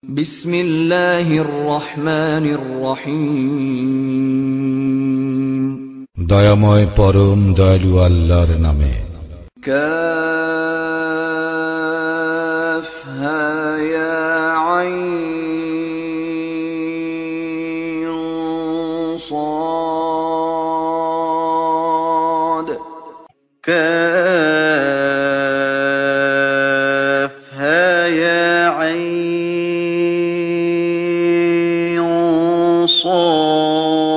বিসমিল্লাহির রহমানির রহিম। দয়াময় পরম দয়ালু আল্লাহর নামে। কাফ হা ইয়া আইন সাদ। কাফ হা ইয়া আইন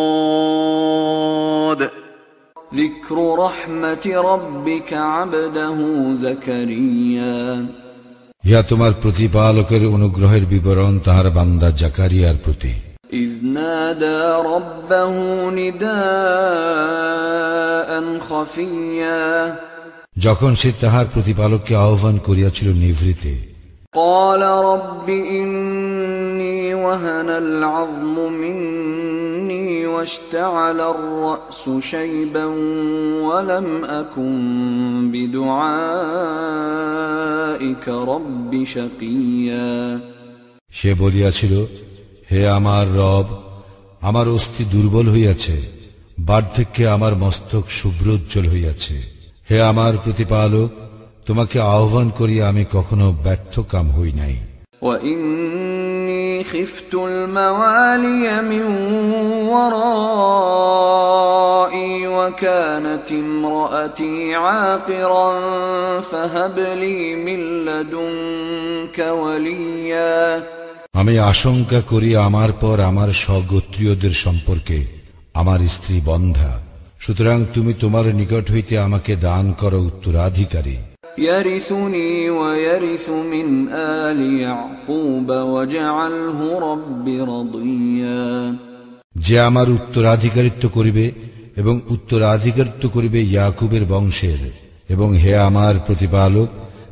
صاد ذكر رحمة ربك عبده زكريا। ইয়া তোমার প্রতিপালকের অনুগ্রহের বিবরণ তাহার বান্দা জাকারিয়ার প্রতি। إذ نادى ربه نداء خفيا। যখন সে তাহার প্রতিপালককে আহ্বান করিয়াছিল নিভৃতে। قال رب إني وهن العظم مني واشتعل الرأس شيبا ولم أكن بدعائك رب شقيا। সে বলিয়াছিল, হে আমার রব, আমার অস্থি দুর্বল হইয়াছে, বার্ধক্যে আমার মস্তক শুভ্রোজ্জ্বল হইয়াছে। হে আমার প্রতিপালক, তোমাকে আহ্বান করিয়া আমি কখনো ব্যর্থকাম হই নাই। وإني خفت الموالي من ورائي وكانت امرأتي عاقرا فهب لي من لدنك وليا। আমি আশঙ্কা করি আমার পর আমার স্বগোত্রীয়দের সম্পর্কে আমার স্ত্রী বন্ধা, সুতরাং তুমি তোমার নিকট হইতে আমাকে দান করো উত্তরাধিকারী। يرثني ويرث من آل يعقوب واجعله رب رضيا। যে আমার উত্তরাধিকারিত্ব করিবে এবং উত্তরাধিকারিত্ব করিবে ইয়াকুবের বংশের, এবং হে আমার প্রতিপালক,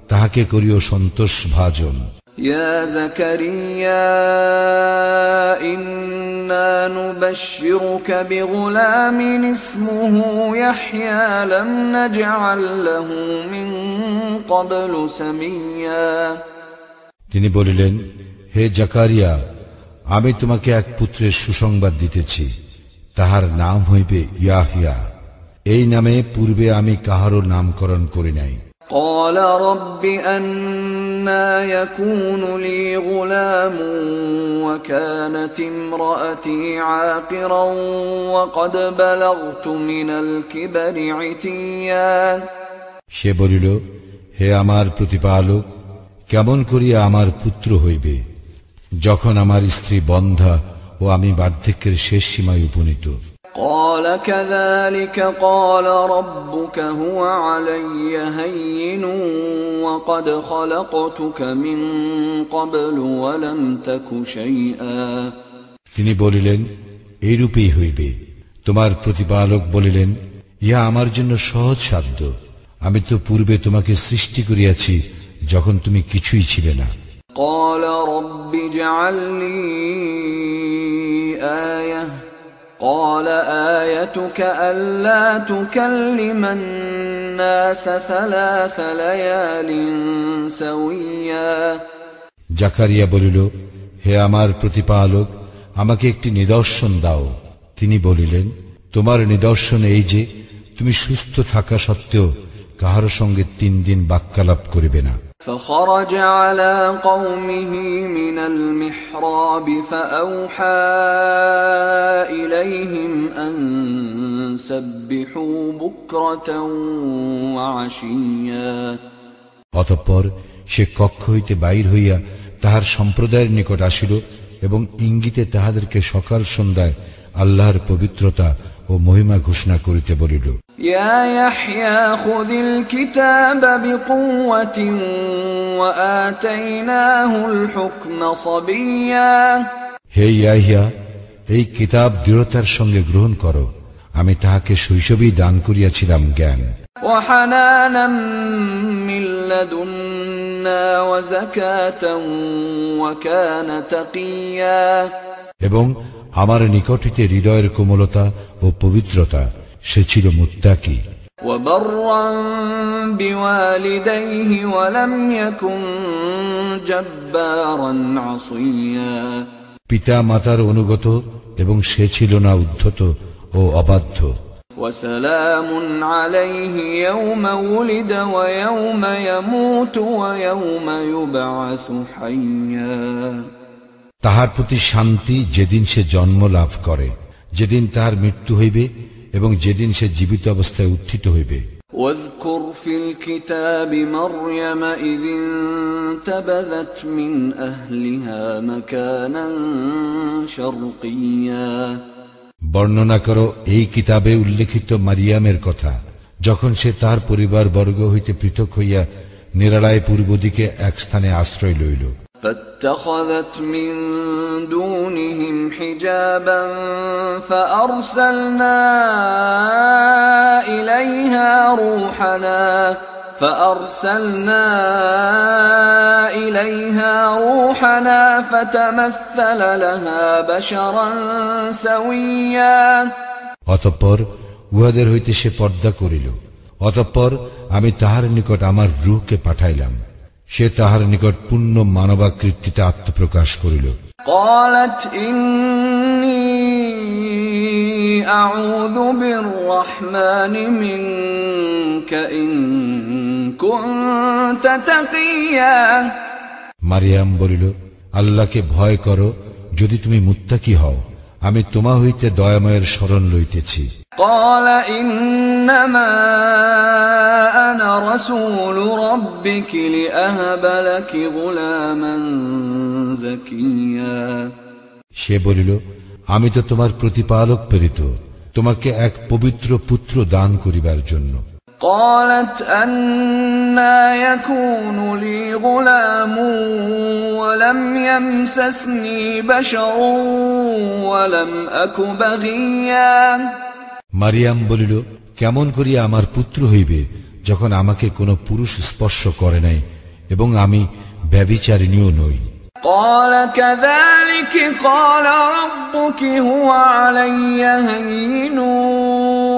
তাহাকে করিও সন্তোষ ভাজন। يا زكريا إنا نبشرك بغلام اسمه يحيى لم نجعل له من قبل سميا। তিনি বলিলেন, হে জাকারিয়া, আমি তোমাকে এক পুত্রের সুসংবাদ দিতেছি, তাহার নাম হইবে ইয়াহিয়া। এই নামে পূর্বে আমি কাহারও নামকরণ করি নাই। قال رب أنى يكون لي غلام وكانت امرأتي عاقرا وقد بلغت من الكبر عتيا। সে বলিল, হে আমার প্রতিপালক, কেমন করিয়া আমার পুত্র হইবে, যখন আমার স্ত্রী বন্ধা ও আমি বার্ধক্যের শেষ সীমায় উপনীত। قال كذلك قال ربك هو علي هين وقد خلقتك من قبل ولم تك شيئا। তিনি বলিলেন, এইরূপেই হইবে। তোমার প্রতিপালক বলিলেন, ইহা আমার জন্য সহজ সাধ্য, আমি তো পূর্বে তোমাকে সৃষ্টি করিয়াছি যখন তুমি কিছুই ছিলে না। قال رب اجعل لي آية قال آيتك ألا تكلم الناس 3 ليال سويا। জাকারিয়া বলিল, হে আমার প্রতিপালক, আমাকে একটি নিদর্শন দাও। তিনি বলিলেন, তোমার নিদর্শন এই যে তুমি সুস্থ থাকা সত্ত্বেও কাহার সঙ্গে 3 দিন বাক্যালাপ করিবে না। فخرج على قومه من المحراب فأوحى إليهم أن سبحوا بكرة وعشيا। অতঃপর সে কক্ষ হইতে বাহির হইয়া তাহার সম্প্রদায়ের নিকট আসিল এবং ইঙ্গিতে তাহাদেরকে সকাল সন্ধ্যায় আল্লাহর পবিত্রতা ও মহিমা ঘোষণা করিতে বলিল। يا يحيى خذ الكتاب بقوة وآتيناه الحكم صبيا। হে ইয়াহিয়া, এই কিতাব দৃঢ়তার সঙ্গে গ্রহণ করো, আমি তাহাকে শৈশবেই দান করিয়াছিলাম জ্ঞান। وحنانا من لدنا وزكاة وكان تقيا। এবং আমার নিকট হইতে হৃদয়ের কোমলতা ও পবিত্রতা, সে ছিল মুত্তাকি। وبرا بوالديه ولم يكن جبارا عصيا পিতা মাতার অনুগত এবং সে ছিল না উদ্ধত ও অবাধ্য وسلام عليه يوم ولد ويوم يموت ويوم يبعث حيا তাহার প্রতি শান্তি যেদিন সে জন্ম লাভ করে, যেদিন তাহার মৃত্যু হইবে এবং যেদিন সে জীবিত অবস্থায় উত্থিত হইবে। واذكر في الكتاب مريم إذ انتبذت من أهلها مكانا شرقيا বর্ণনা করো এই কিতাবে উল্লেখিত মারিয়ামের কথা, যখন সে তাহার পরিবার বর্গ হইতে পৃথক হইয়া নিরালায় পূর্ব দিকে এক স্থানে আশ্রয় লইল। فاتخذت من دونهم حجابا فأرسلنا إليها روحنا فتمثل لها بشرا سويا অতঃপর উহাদের হইতে সে পর্দা করিল। অতঃপর আমি তাহার নিকট আমার রূহকে পাঠাইলাম, সে তাহার নিকট পূর্ণ মানবাকৃতিতে আত্মপ্রকাশ করিল। قالت إني أعوذ بالرحمن منك إن كنت تقيا মারিয়াম বলিল, আল্লাহকে ভয় করো যদি তুমি মুত্তাকি হও, আমি তোমা হইতে দয়াময়ের শরণ লইতেছি। قال إنما أنا رسول ربك لأهب لك غلاما زكيا সে বলিল, আমি তো তোমার প্রতিপালক প্রেরিত, তোমাকে এক পবিত্র পুত্র দান করিবার জন্য। قالت أنى يكون لي غلام ولم يمسسني بشر ولم أك بغيا মারিয়াম বলিল, কেমন করিয়া আমার পুত্র হইবে যখন আমাকে কোনো পুরুষ স্পর্শ করে নাই এবং আমি ব্যভিচারিণীও নই। قال كذلك قال ربك هو علي هين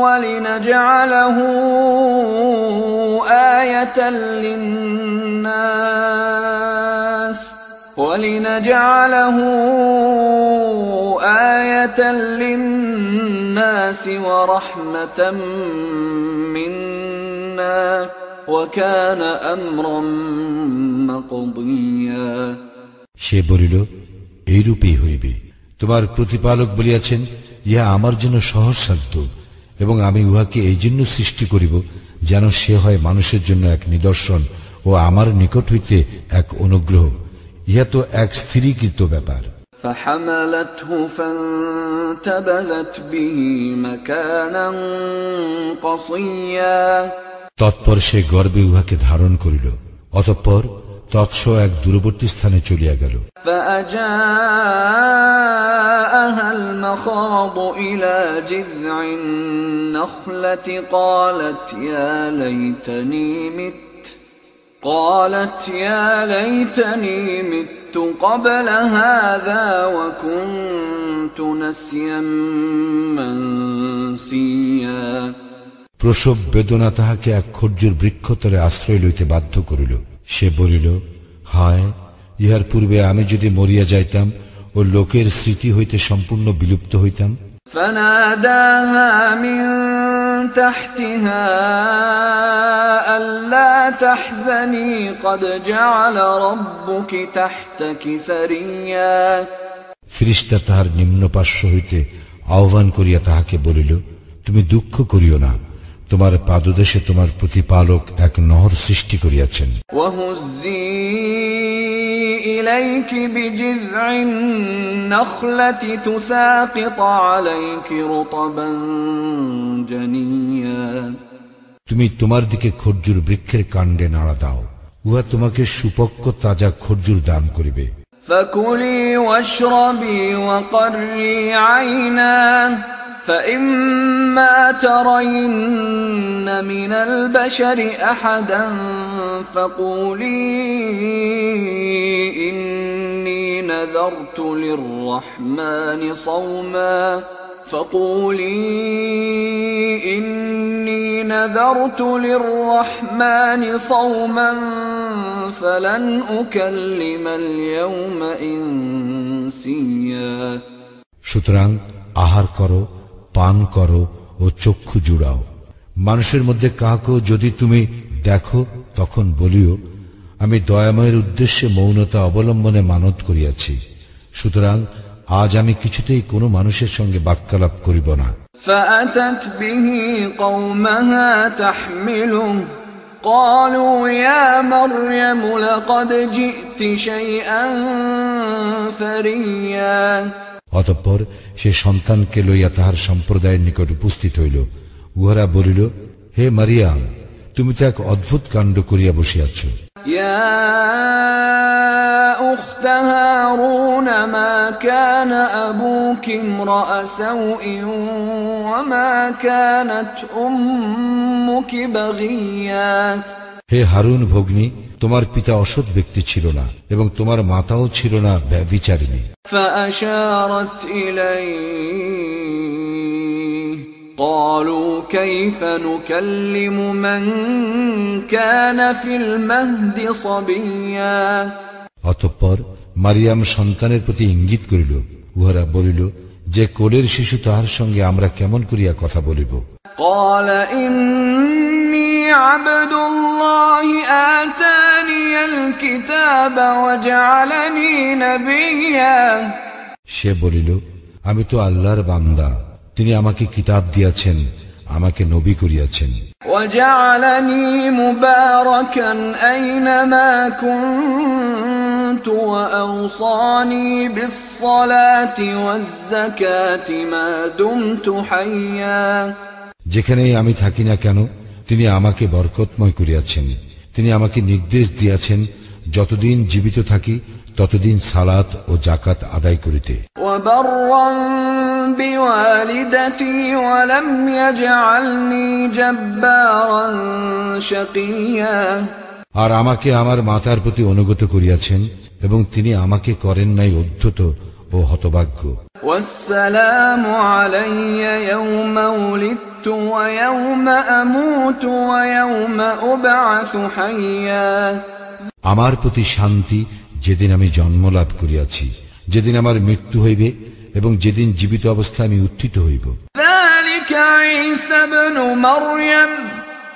ولنجعله آية للناس ورحمة منا وكان أمرا مقضيا সে বলিল, এইরূপই হইবে। তোমার প্রতিপালক বলিয়াছেন, ইহা আমার জন্য সহজসাধ্য এবং আমি উহাকে এই জন্য সৃষ্টি করিব যেন সে হয় মানুষের জন্য এক নিদর্শন ও আমার নিকট হইতে এক অনুগ্রহ। ইহা তো এক স্থিরীকৃত ব্যাপার। فحملته فانتبذت به مكانا قصيا তৎপর সে গর্বে উহাকে ধারণ করিল, অতঃপর তৎস এক দূরবর্তী স্থানে চলিয়া গেল। فأجاءها المخاض إلى جذع النخلة قالت يا ليتني مت قبل هذا وكنت نسيا منسيا প্রসব বেদনা তাহাকে এক খর্জুর বৃক্ষতলে আশ্রয় লইতে বাধ্য করিল। সে বলিল, হায়, ইহার পূর্বে আমি যদি মরিয়া যাইতাম ও লোকের স্মৃতি হইতে সম্পূর্ণ বিলুপ্ত হইতাম। فناداها من تحتها ألا تحزني قد جعل ربك تحتك سريا ফিরিস্তা তাহার নিম্ন পার্শ্ব হইতে আহ্বান করিয়া তাহাকে বলিল, তুমি দুঃখ করিও না, তোমার পাদদেশে তোমার প্রতিপালক এক নহর সৃষ্টি করিয়াছেন। وهزي إليك بجذع النخلة تساقط عليك رطبا جنيا তুমি তোমার দিকে খর্জুর বৃক্ষের কাণ্ডে নাড়া দাও, উহা তোমাকে সুপক্ক তাজা খর্জুর দান করিবে। فكلي واشربي وقري عينا فإما ترين من البشر أحدا فقولي إني نذرت للرحمن صوما فقولي إني نذرت للرحمن صوما فلن أكلم اليوم إنسيا। সুতরাং আহার করো, পান করো ও চক্ষু জুড়াও। মানুষের মধ্যে কাহাকেও যদি তুমি দেখো তখন বলিও, আমি দয়াময়ের উদ্দেশ্যে মৌনতা অবলম্বনে মানত করিয়াছি। সুতরাং আজ আমি কিছুতেই কোনো মানুষের সঙ্গে বাক্যালাপ করিব না। فأتت به قومها تحمله قالوا يا مريم لقد جئت شيئا فريا। অতঃপর সে সন্তানকে লইয়া তাহার সম্প্রদায়ের নিকট উপস্থিত হইল। উহারা বলিল, হে মারিয়াম, তুমি তো এক অদ্ভুত কাণ্ড করিয়া বসিয়াছ। يا أخت هارون ما كان أبوك امرأ سوء وما كانت أمك بغيا। হে হারুন ভগ্নী, তোমার পিতা অসৎ ব্যক্তি ছিল না এবং তোমার মাতাও ছিল না ব্যভিচারিণী। فأشارت إليه قالوا كيف نكلم من كان في المهد صبيا। অতঃপর মারিয়াম সন্তানের প্রতি ইঙ্গিত করিল। উহারা বলিল, যে কোলের শিশু তাহার সঙ্গে আমরা কেমন করিয়া কথা বলিব। قال إني عبد الله آتاني الكتاب وجعلني نبيا। সে বলিল, আমি তো আল্লাহর বান্দা, তিনি আমাকে কিতাব দিয়াছেন, আমাকে নবী করিয়াছেন। وجعلني مباركا أينما كنت وأوصاني بالصلاة والزكاة ما دمت حيا। যেখানেই আমি থাকি না কেন তিনি আমাকে বরকতময় করিয়াছেন। তিনি আমাকে নির্দেশ দিয়াছেন যতদিন জীবিত থাকি ততদিন সালাত ও জাকাত আদায় করিতে। وبرا بوالدتي ولم يجعلني جبارا شقيا। আর আমাকে আমার মাতার প্রতি অনুগত করিয়াছেন এবং তিনি আমাকে করেন নাই উদ্ধত ও হতভাগ্য। والسلام علي يوم ولدت ويوم أموت ويوم أبعث حيا। আমার প্রতি শান্তি যেদিন আমি জন্ম লাভ করিয়াছি, যেদিন আমার মৃত্যু হইবে এবং যেদিন জীবিত অবস্থায় আমি উত্থিত হইব। ذلك عيسى ابن مريم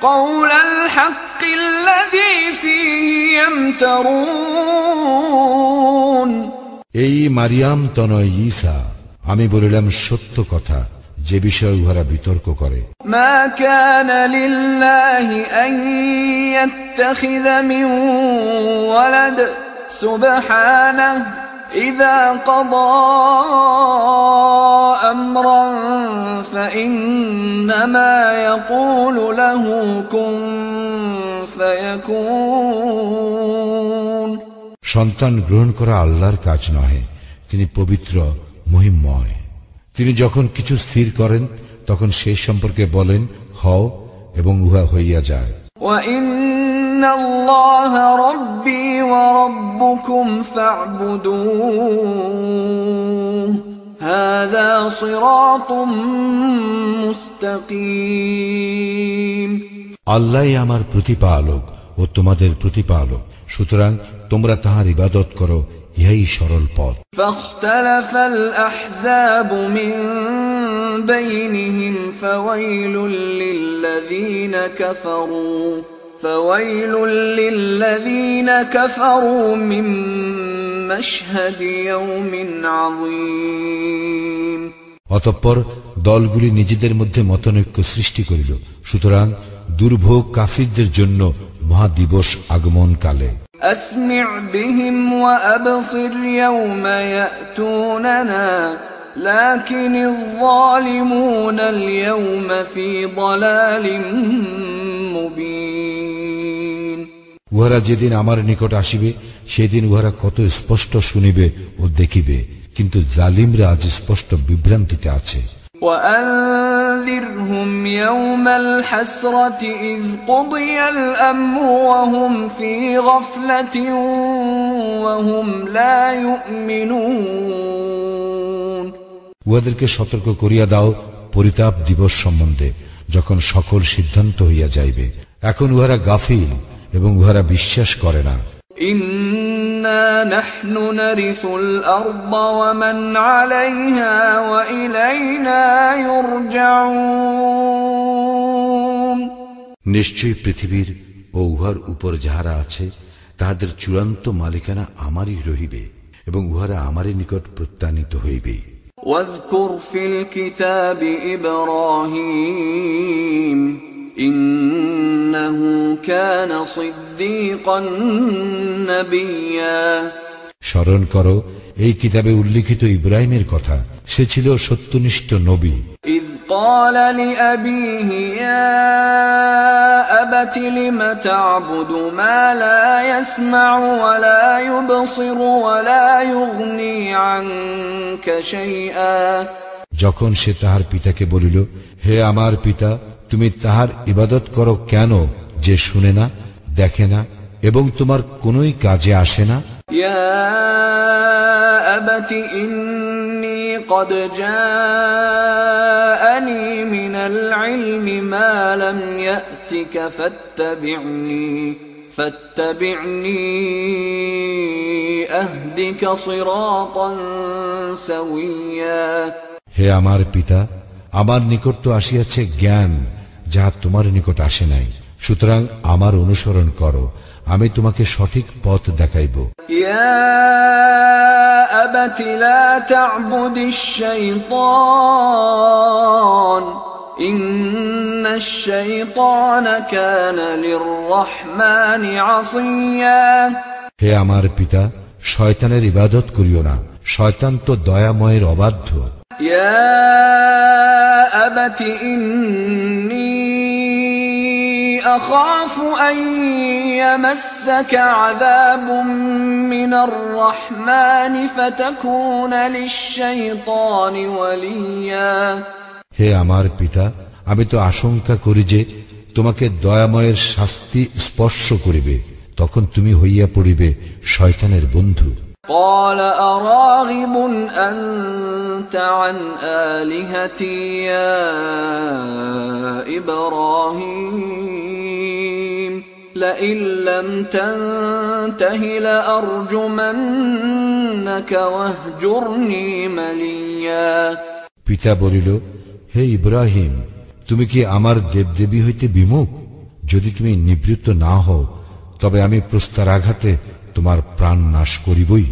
قول الحق الذي فيه يمترون। এই মারিয়াম তনয় ঈসা, আমি বলিলাম সত্য কথা যে বিষয়ে উহারা বিতর্ক করে। ما كان لله أن يتخذ من ولد سبحانه إذا قضى أمرا فإنما يقول له كن فيكون। সন্তান গ্রহণ করা আল্লাহর কাজ নহে, তিনি পবিত্র মহিমময়। তিনি যখন কিছু স্থির করেন তখন সেই সম্পর্কে বলেন হও এবং উহা হইয়া যায়। وَإِنَّ اللَّهَ رَبِّي وَرَبُّكُمْ فَاعْبُدُوهُ هَذَا صِرَاطٌ مُسْتَقِيمٌ। আল্লাহই আমার প্রতিপালক ও তোমাদের প্রতিপালক, সুতরাং তোমরা তাহার ইবাদত করো, ইহাই সরল পথ। فاختلف الأحزاب من بينهم فويل للذين كفروا من مشهد يوم عظيم। অতঃপর দলগুলি নিজেদের মধ্যে মতনৈক্য সৃষ্টি করিল, সুতরাং দুর্ভোগ কাফিরদের জন্য মহাদিবস আগমন কালে। أسمع بهم وأبصر يوم يأتوننا لكن الظالمون اليوم في ضلال مبين। উহারা যেদিন আমার নিকট আসিবে সেদিন উহারা কত স্পষ্ট শুনিবে ও দেখিবে, কিন্তু জালিমরা আজ স্পষ্ট বিভ্রান্তিতে আছে। وأنذرهم يوم الحسرة إذ قضي الأمر وهم في غفلة وهم لا يؤمنون। উহাদেরকে সতর্ক করিয়া দাও পরিতাপ দিবস সম্বন্ধে, যখন সকল সিদ্ধান্ত হইয়া যাইবে। এখন উহারা গাফিল এবং উহারা বিশ্বাস করে না। ইন্না নাহনু নারিসুল আরদ ওয়া মান আলাইহা ওয়া ইলাইনা ইউরজাউন। নিশ্চয়ই পৃথিবীর ও উহার উপর যাহারা আছে তাহাদের চূড়ান্ত মালিকানা আমারই রহিবে এবং উহারা আমারই নিকট প্রত্যানীত হইবে। ওয়াযকুর ফিল কিতাবি ইব্রাহিম ইন্নাহু কানা সিদ্দীকান নাবিয়্যা। স্মরণ করো এই কিতাবে উল্লিখিত ইব্রাহিমের কথা, সে ছিল সত্যনিষ্ঠ নবী। ইয ক্বালা লিআবিহি ইয়া আবাতি লিমা তা'বুদু মা লা ইয়াসমা'ু ওয়া লা ইউবসিরু ওয়া লা ইউগনি আনকা শাইআ। যখন সে তাহার পিতাকে বলিল, হে আমার পিতা, তুমি তাহার ইবাদত করো কেন, যে শুনে না, দেখে না এবং তোমার কোনই কাজে আসে না। ইয়া আবাতি ইন্নী قد جاءني من العلم ما لم يأتك فاتبعني أهدك صراطا سويا। হে আমার পিতা, আমার নিকট তো আসিয়াছে জ্ঞান, যাহা তোমার নিকট আসে নাই, সুতরাং আমার অনুসরণ করো, আমি তোমাকে সঠিক পথ দেখাইব। ইয়া আবাতি লা তা'বুদিশ শাইতান ইন্নাশ শাইতানা কানা লির-রাহমানি আসিয়া। হে আমার পিতা, শয়তানের ইবাদত করিও না, শয়তান তো দয়াময়ের অবাধ্য। ইয়া আবাতি ইন্নী আখাফু আন ইয়ামাসসাকা আযাবুম মিনার রাহমানি ফাতাকুনা লিশ-শাইতানি ওয়ালিয়্যা। হে আমার পিতা, আমি তো আশঙ্কা করি যে তোমাকে দয়াময়ের শাস্তি স্পর্শ করিবে, তখন তুমি হইয়া পড়িবে শয়তানের বন্ধু। قال أراغب أنت عن آلهتي يا إبراهيم لئن لم تنته لأرجمنك واهجرني مليا। পিতা বলিল, হে ইব্রাহিম, তুমি কি আমার দেবদেবী হইতে বিমুখ? যদি তুমি নিবৃত্ত না হও, তবে আমি প্রস্তরাঘাতে তোমার প্রাণ নাশ করিবই।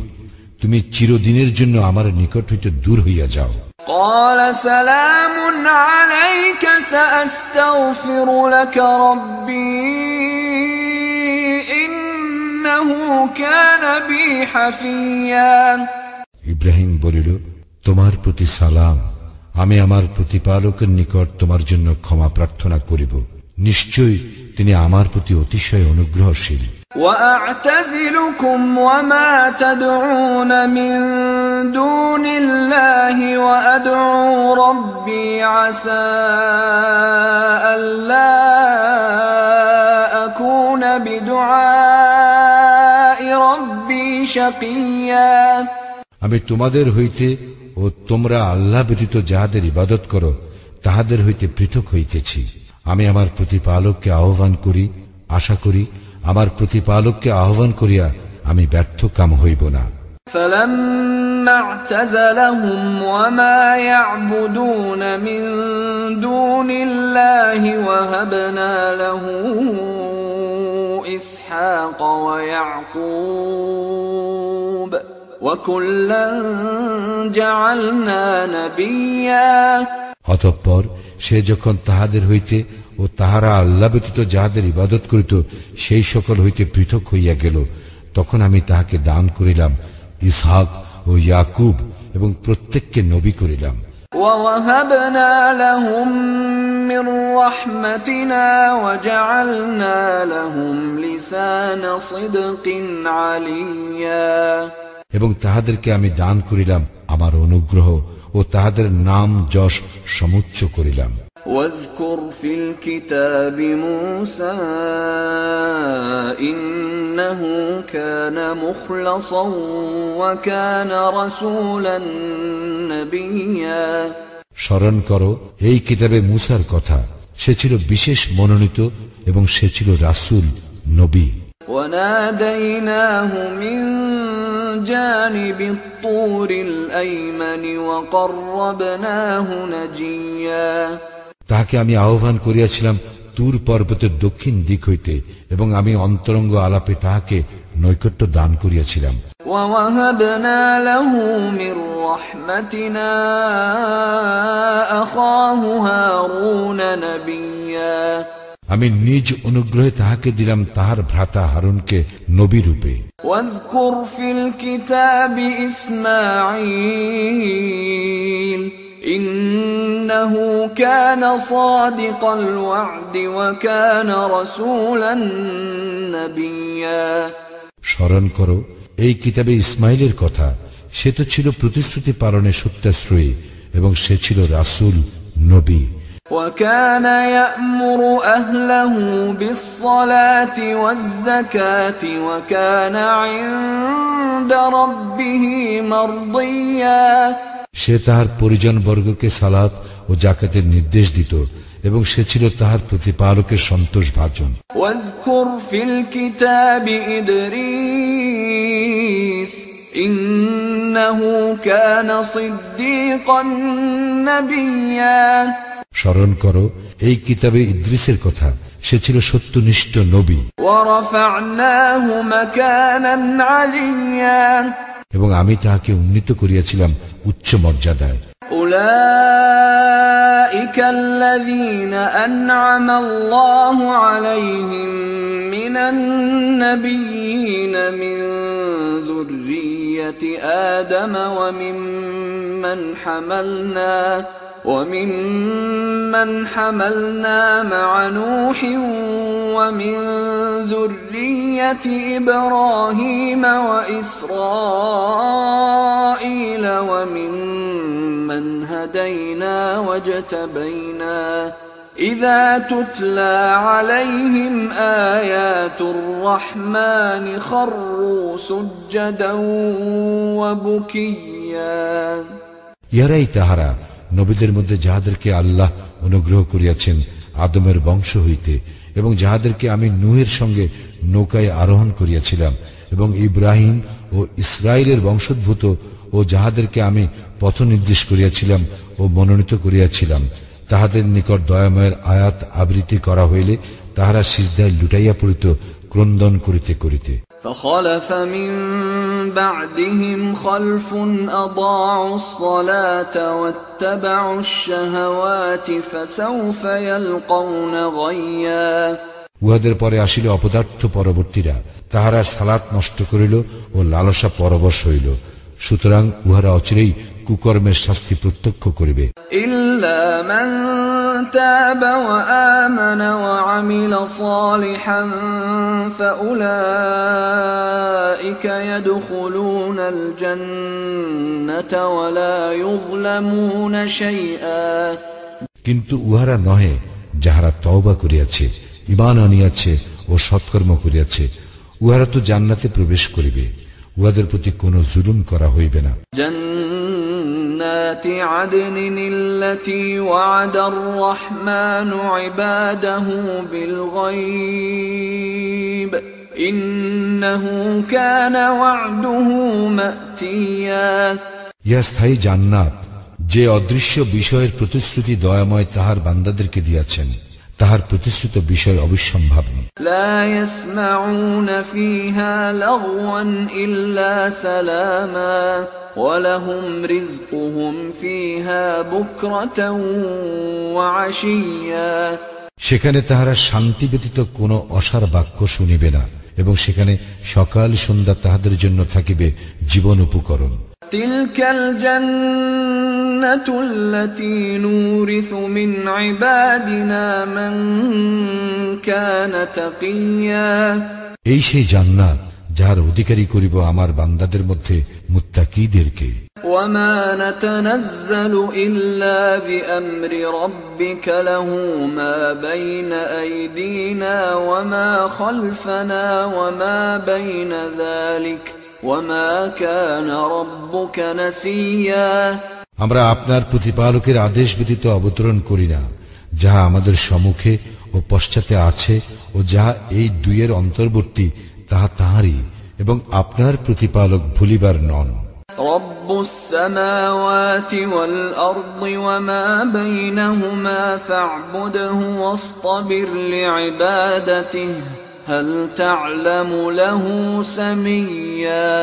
তুমি চিরদিনের জন্য আমার নিকট হইতে দূর হইয়া যাও। قال سلام عليك سأستغفر لك ربي إنه كان بي حفيا। ইব্রাহিম বলিল, তোমার প্রতি সালাম, আমি আমার প্রতিপালকের নিকট তোমার জন্য ক্ষমা প্রার্থনা করিব, নিশ্চয়ই তিনি আমার প্রতি অতিশয় অনুগ্রহশীল। وأعتزلكم وما تدعون من دون الله وأدعو ربي عسى ألا أكون بدعاء ربي شقيا। আমি তোমাদের হইতে ও তোমরা আল্লাহ ব্যতীত যাহাদের ইবাদত করো তাহাদের হইতে পৃথক হইতেছি। আমি আমার প্রতিপালককে আহ্বান করি, আশা করি আমার প্রতিপালককে আহ্বান করিয়া আমি ব্যর্থ কাম হইব না। فلما اعتزلهم وما يعبدون من دون الله وهبنا له إسحاق ويعقوب وكلا جعلنا نبيا। অতঃপর সে যখন তাহাদের হইতে ও তাহারা আল্লাহ ব্যতীত যাহাদের ইবাদত করিত সেই সকল হইতে পৃথক হইয়া গেল, তখন আমি তাহাকে দান করিলাম ইসহাক ও ইয়াকুব এবং প্রত্যেককে নবী করিলাম। وَوَهَبْنَا لَهُم مِّن رَّحْمَتِنَا وَجَعَلْنَا لَهُمْ لِسَانَ صِدْقٍ عَلِيًّا। এবং তাহাদেরকে আমি দান করিলাম আমার অনুগ্রহ ও তাহাদের নাম যশ সমুচ্চ করিলাম। واذكر في الكتاب موسى إنه كان مخلصا وكان رسولا نبيا স্মরণ করো এই কিতাবে মূসার কথা, সে ছিল বিশেষ মনোনীত এবং সে ছিল রাসূল, নবী। وناديناه من جانب الطور الأيمن وقربناه نجيا তাহাকে আমি আহ্বান করিয়াছিলাম তুর পর্বতের দক্ষিণ দিক হইতে, এবং আমি অন্তরঙ্গ আলাপে তাহাকে নৈকট্য দান করিয়াছিলাম। ووهبنا له من رحمتنا أخاه هارون نبيا আমি নিজ অনুগ্রহে তাহাকে দিলাম তাহার ভ্রাতা হারুনকে নবী রূপে। واذكر في الكتاب إسماعيل إنه كان صادق الوعد وكان رسولا نبيا স্মরণ করো এই কিতাবে ইসমাইলের কথা, সে তো ছিল প্রতিশ্রুতি পালনে সত্যাশ্রয়ী এবং সে ছিল রাসূল, নবী। وكان يأمر أهله بالصلاة والزكاة وكان عند ربه مرضيا সে তাহার পরিজনবর্গকে সালাত ও যাকাতের নির্দেশ দিত এবং সে ছিল তাহার প্রতিপালকের সন্তোষভাজন। واذكر في الكتاب إدريس إنه كان صديقا نبيا স্মরণ করো এই কিতাবে ইদ্রিসের কথা, সে ছিল সত্যনিষ্ঠ নবী। وَرَفَعْنَاهُ مَكَانًا عَلِيًّا এবং আমি তাহাকে উন্নীত করিয়াছিলাম উচ্চ মর্যাদায়। أُولَئِكَ الَّذِينَ أَنْعَمَ اللَّهُ عَلَيْهِمْ مِنَ النَّبِيِّينَ مِنْ ذُرِّيَّةِ آدَمَ وممن حملنا مع نوح ومن ذرية إبراهيم وإسرائيل وممن هدينا واجتبينا إذا تتلى عليهم آيات الرحمن خروا سجدا وبكيا ইয়ারাই তাহারা নবীদের মধ্যে যাহাদেরকে আল্লাহ অনুগ্রহ করিয়াছেন আদমের বংশ হইতে, এবং যাহাদেরকে আমি নূহের সঙ্গে নৌকায় আরোহণ করিয়াছিলাম, এবং ইব্রাহিম ও ইসরায়েলের বংশোদ্ভূত ও যাহাদেরকে আমি পথ নির্দেশ করিয়াছিলাম ও মনোনীত করিয়াছিলাম, তাহাদের নিকট দয়াময়ের আয়াত আবৃত্তি করা হইলে তাহারা সিজদায় লুটাইয়া পড়িত ক্রন্দন করিতে করিতে। فخلف من بعدهم خلف أضاعوا الصلاة واتبعوا الشهوات فسوف يلقون غيا উহাদের পরে আসিল অপদার্থ পরবর্তীরা, তাহারা সালাত নষ্ট করিল ও লালসা পরবশ হইল, সুতরাং উহারা অচিরেই কুকর্মের শাস্তি প্রত্যক্ষ করিবে। إلا من تاب وآمن وعمل صالحا فأولئك يدخلون الجنة ولا يظلمون شيئا কিন্তু উহারা নহে যাহারা তওবা করিয়াছে, ঈমান আনিয়াছে ও সৎকর্ম করিয়াছে, উহারা তো জান্নাতে প্রবেশ করিবে, উহাদের প্রতি কোনো জুলুম করা হইবে না। جنات عدن التي وعد الرحمن عباده بالغيب إنه كان وعده مأتيا ইহা স্থায়ী জান্নাত, যে অদৃশ্য বিষয়ের প্রতিশ্রুতি দয়াময় তাহার বান্দাদেরকে দিয়াছেন, তাহার প্রতিশ্রুত বিষয় অবিসম্ভাবী। لا يسمعون فيها لغوا إلا سلاما ولهم رزقهم فيها بكرة وعشيا সেখানে তাহারা শান্তি ব্যতীত কোনো অসার বাক্য শুনিবে না, এবং সেখানে সকাল সন্ধ্যা তাহাদের জন্য থাকিবে জীবন উপকরণ। تلك الجنة التي نورث من عبادنا من كان تقيا এই সেই জান্নাত যাহার অধিকারী করিব আমার বান্দাদের মধ্যে মুত্তাকীদেরকে। وما نتنزل إلا بأمر ربك له ما بين أيدينا وما خلفنا وما بين ذلك وما كان ربك نسيا আমরা আপনার প্রতিপালকের আদেশ ব্যতীত অবতরণ করি না, যাহা আমাদের সম্মুখে ও পশ্চাতে আছে ও যাহা এই দুইয়ের অন্তর্বর্তী তাহা তাহারই, এবং আপনার প্রতিপালক ভুলিবার নন। رب السماوات والأرض وما بينهما فاعبده واصطبر لعبادته هل تعلم له سميا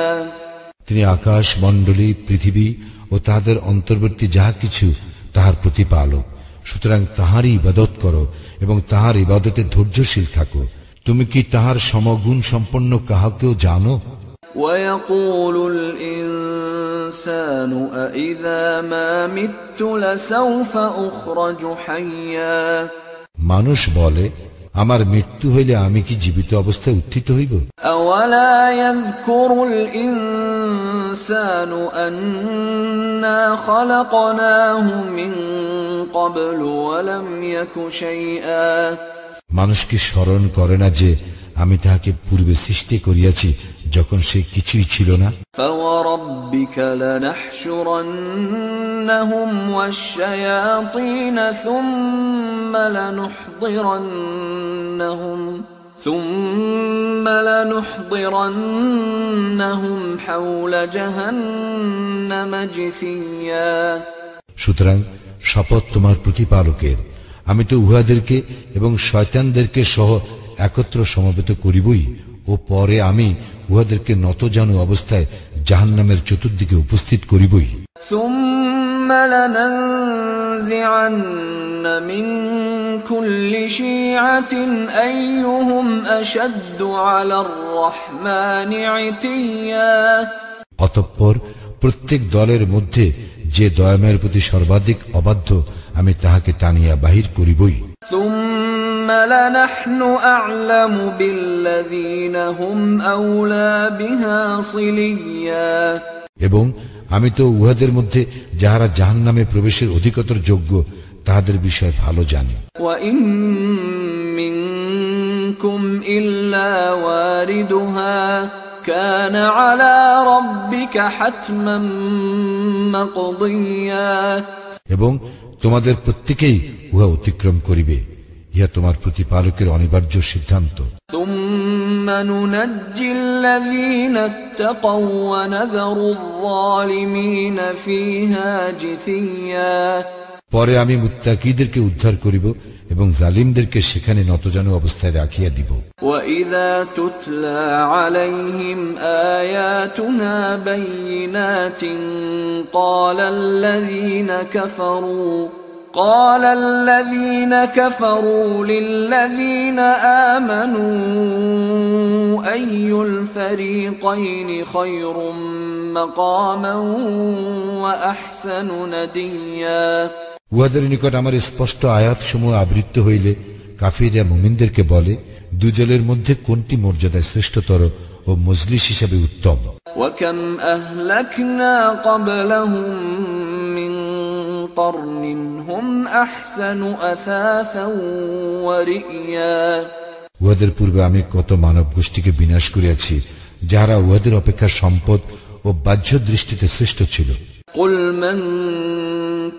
তিনি আকাশ মণ্ডলী, পৃথিবী ও তাহাদের অন্তর্বর্তী যাহা কিছু তাহার প্রতিপালক, সুতরাং তাহারই ইবাদত করো এবং তাহার ইবাদতে ধৈর্যশীল থাকো। তুমি কি তাহার সমগুণ সম্পন্ন কাহাকেও জানো? ويقول الإنسان أإذا ما مت لسوف أخرج حيا মানুষ বলে, আমার মৃত্যু হইলে আমি কি জীবিত অবস্থায় উত্থিত হইব? أولا يذكر الإنسان أنا خلقناه من قبل ولم يك شيئا মানুষ কি স্মরণ করে না যে আমি তাহাকে পূর্বে সৃষ্টি করিয়াছি যখন সে কিছুই ছিল না? فوربك لنحشرنهم والشياطين ثم لنحضرنهم حول جهنم جثيا সুতরাং শপথ তোমার প্রতিপালকের, আমি তো উহাদেরকে এবং শয়তানদেরকে সহ একত্র সমবেত করিবই, ও পরে আমি উহাদেরকে নতজানু অবস্থায় জাহান্নামের চতুর্দিকে উপস্থিত করিবই। ثم لننزعن من كل شيعة أيهم أشد على الرحمن عتيا অতঃপর প্রত্যেক দলের মধ্যে যে দয়াময়ের প্রতি সর্বাধিক অবাধ্য আমি তাহাকে টানিয়া বাহির করিবই। ثم لنحن أعلم بالذين هم أولى بها صليا এবং আমি তো উহাদের মধ্যে যাহারা জাহান্নামে প্রবেশের অধিকতর যোগ্য তাহাদের বিষয়ে ভালো জানি। وإن منكم إلا واردها كان على ربك حتما مقضيا এবং তোমাদের প্রত্যেকেই উহা অতিক্রম করিবে, ইহা তোমার প্রতিপালকের অনিবার্য সিদ্ধান্ত। ثم ننجي الذين اتقوا ونذر الظالمين فيها جثيا পরে আমি মুত্তাকীদেরকে উদ্ধার করিব এবং জালিমদেরকে সেখানে নতজানু অবস্থায় রাখিয়া দিব। وإذا تتلى عليهم آياتنا بينات قال الذين كفروا للذين آمنوا أي الفريقين خير مقاما وأحسن نديا উহাদের নিকট আমার স্পষ্ট আয়াত সমূহ আবৃত্ত হইলে কাফিররা মুমিনদেরকে বলে, দুই দলের মধ্যে কোনটি মর্যাদায় শ্রেষ্ঠতর ও মজলিস হিসাবে উত্তম। وكم أهلكنا قبلهم من قرن هم أحسن أثاثا ورئيا উহাদের পূর্বে আমি কত মানব গোষ্ঠীকে বিনাশ করিয়াছি, যাহারা উহাদের অপেক্ষা সম্পদ ও বাহ্য দৃষ্টিতে শ্রেষ্ঠ ছিল। قل من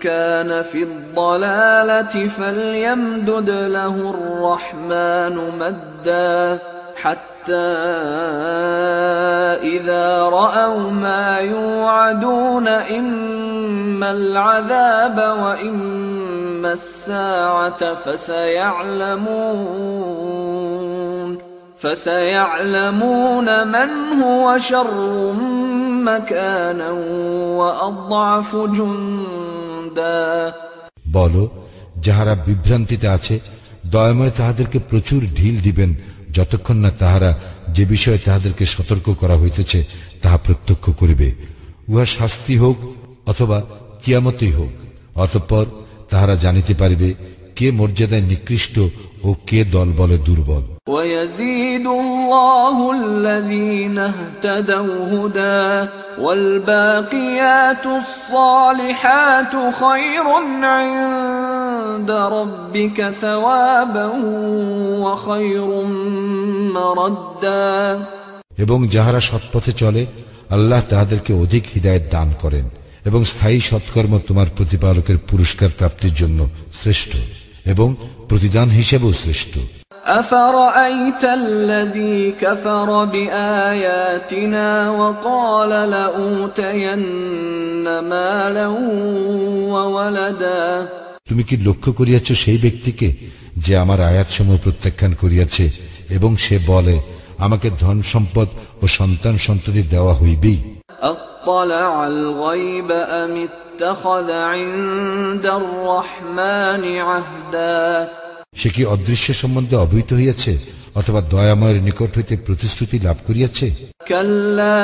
كان في الضلالة فليمدد له الرحمن مدا حتى إذا رأوا ما يوعدون إما العذاب وإما الساعة فسيعلمون من هو شر مكانا وأضعف جندا বলো, যাহারা বিভ্রান্তিতে আছে দয়াময় তাহাদেরকে প্রচুর ঢিল দিবেন যতক্ষণ না তাহারা যে বিষয়ে তাহাদেরকে সতর্ক করা হইতেছে তাহা প্রত্যক্ষ করিবে, উহা শাস্তি হোক অথবা কিয়ামতই হোক। অতঃপর তাহারা জানিতে পারিবে কে মর্যাদায় নিকৃষ্ট ও কে দলবলে দুর্বল। ويزيد الله الذين اهتدوا هدى والباقيات الصالحات خير عند ربك ثوابا وخير مردا। এবং যাহারা সৎপথে চলে আল্লাহ তাহাদেরকে অধিক হিদায়াত দান করেন এবং স্থায়ী সৎকর্ম তোমার প্রতিপালকের পুরস্কার প্রাপ্তির জন্য শ্রেষ্ঠ এবং প্রতিদান হিসেবেও শ্রেষ্ঠ। أفرأيت الذي كفر بآياتنا وقال لأوتين مالا وولدا। তুমি কি লক্ষ্য করিয়াছ সেই ব্যক্তিকে যে আমার আয়াতসমূহ প্রত্যাখ্যান করিয়াছে এবং সে বলে আমাকে ধন সম্পদ ও সন্তান সন্ততি দেওয়া হইবেই। أطلع الغيب أم اتخذ عند الرحمن عهدا। সে কি অদৃশ্য সম্বন্ধে অবহিত হইয়াছে অথবা দয়াময়ের নিকট হইতে প্রতিশ্রুতি লাভ করিয়াছে? كلا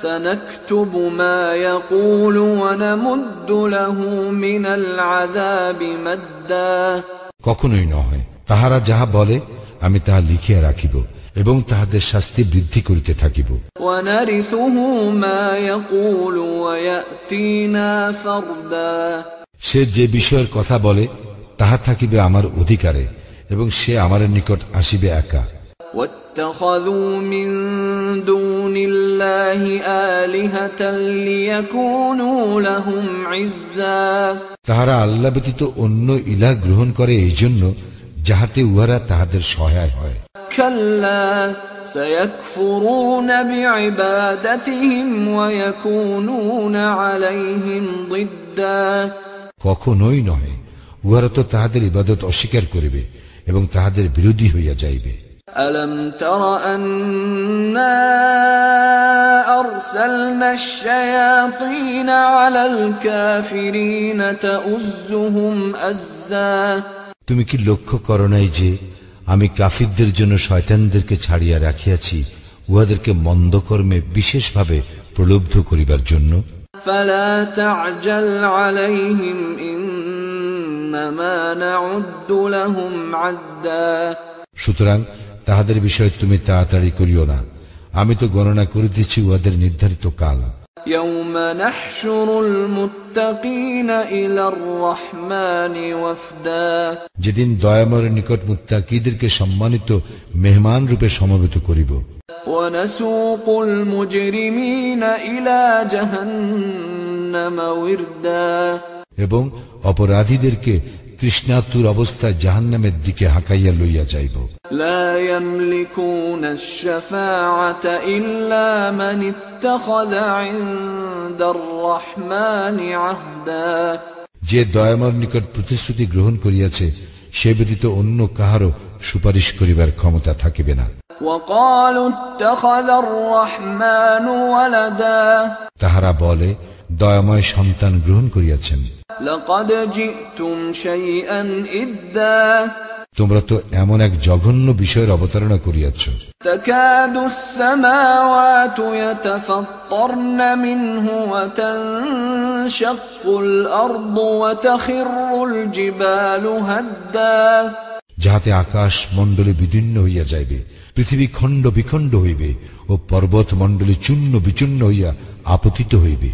سنكتب ما يقول ونمد له من العذاب مدا। কখনোই নয়, তাহারা যাহা বলে আমি তাহা লিখিয়া রাখিব এবং তাহাদের শাস্তি বৃদ্ধি করিতে থাকিব। ونرثه ما يقول ويأتينا فردا। সে যে বিষয়ের কথা বলে তাহা থাকিবে আমার অধিকারে এবং সে আমার নিকট আসিবে একা। واتخذوا من دون الله آلهة ليكونوا لهم عزا। তাহারা আল্লাহ ব্যতীত অন্য ইলাহ গ্রহণ করে এই জন্য যাহাতে উহারা তাহাদের সহায় হয়। كلا سيكفرون بعبادتهم ويكونون عليهم ضدا। কখনোই নহে, উহারা তো তাহাদের ইবাদত অস্বীকার করিবে এবং তাহাদের বিরোধী হইয়া যাইবে। ألم تر أنا أرسلنا الشياطين على الكافرين تؤزهم أزا। তুমি কি লক্ষ্য করো নাই যে আমি কাফিরদের জন্য শয়তানদেরকে ছাড়িয়া রাখিয়াছি উহাদেরকে মন্দ কর্মে বিশেষভাবে প্রলুব্ধ করিবার জন্য? فلا تعجل عليهم إنما نعد لهم عدا। সুতরাং তাহাদের বিষয়ে তুমি তাড়াতাড়ি করিও না, আমি তো গণনা করিতেছি উহাদের নির্ধারিত কাল। يوم نحشر المتقين إلى الرحمن وفدا। যেদিন দয়াময়ের নিকট মুত্তাকীদেরকে সম্মানিত মেহমান রূপে সমবেত করিব। ونسوق المجرمين إلى جهنم وردا। এবং অপরাধীদেরকে তৃষ্ণাতুর অবস্থায় জাহান্নামের দিকে হাঁকাইয়া লইয়া যাইব। لا يملكون الشفاعة إلا من اتخذ عند الرحمن عهدا। যে দয়াময়ের নিকট প্রতিশ্রুতি গ্রহণ করিয়াছে সে ব্যতীত অন্য কাহারও সুপারিশ করিবার ক্ষমতা থাকিবে না। وقالوا اتخذ الرحمن ولدا। তাহারা বলে দয়াময় সন্তান গ্রহণ করিয়াছেন। لقد جئتم شيئا إدا। তোমরা তো এমন এক জঘন্য বিষয়ের অবতারণা করিয়াছ। تكاد السماوات يتفطرن منه وتنشق الأرض وتخر الجبال هدا। যাহাতে আকাশ মণ্ডলে বিদীর্ণ হইয়া যাইবে, পৃথিবী খণ্ড বিখণ্ড হইবে ও পর্বত মণ্ডলে চূর্ণ বিচূর্ণ হইয়া আপতিত হইবে।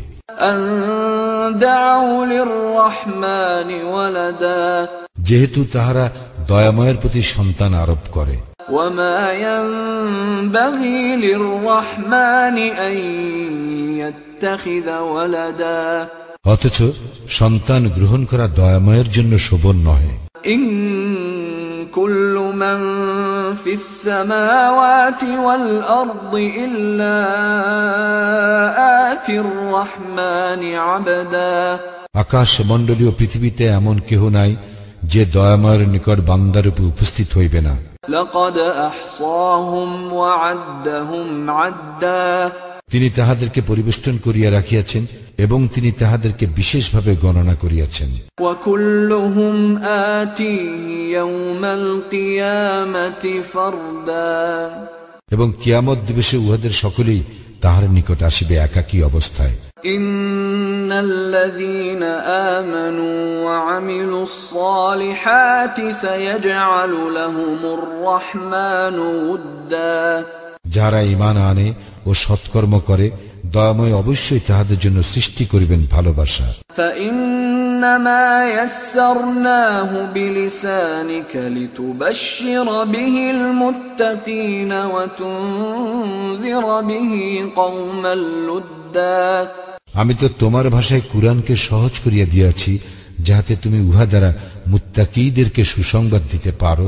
أن دعوا للرحمن ولدا। যেহেতু তাহারা দয়াময়ের প্রতি সন্তান আরোপ করে। وما ينبغي للرحمن أن يتخذ ولدا। অথচ সন্তান গ্রহণ করা দয়াময়ের জন্য শোভন নহে। إن كل من في السماوات والأرض إلا آتي الرحمن عبدا। আকাশ মণ্ডলীয় পৃথিবীতে এমন কেহ নাই যে দয়াময়ের নিকট বান্দারূপে উপস্থিত হইবে না। لقد أحصاهم وعدهم عدا। তিনি তাহাদেরকে পরিবেষ্টন করিয়া রাখিয়াছেন এবং তিনি তাহাদেরকে বিশেষভাবে গণনা করিয়াছেন। وكلهم آتيه يوم القيامة فردا। এবং কিয়ামত দিবসে উহাদের সকলেই তাহার নিকট আসিবে একাকী অবস্থায়। ইন্নাল্লাযীনা আমানু ওয়া আমিলুস সালিহাতি সায়াজআলু লাহুমুর রাহমানু উদ্দা, যারা ঈমান আনে ও সৎকর্ম করে দয়াময় অবশ্যই তাহাদের জন্য সৃষ্টি করিবেন ভালোবাসা। فإنما يسرناه بلسانك لتبشر به المتقين وتنذر به قوما لدا, আমি তো তোমার ভাষায় কুরআনকে সহজ করিয়া দিয়াছি যাহাতে তুমি উহা দ্বারা মুত্তাকীদেরকে সুসংবাদ দিতে পারো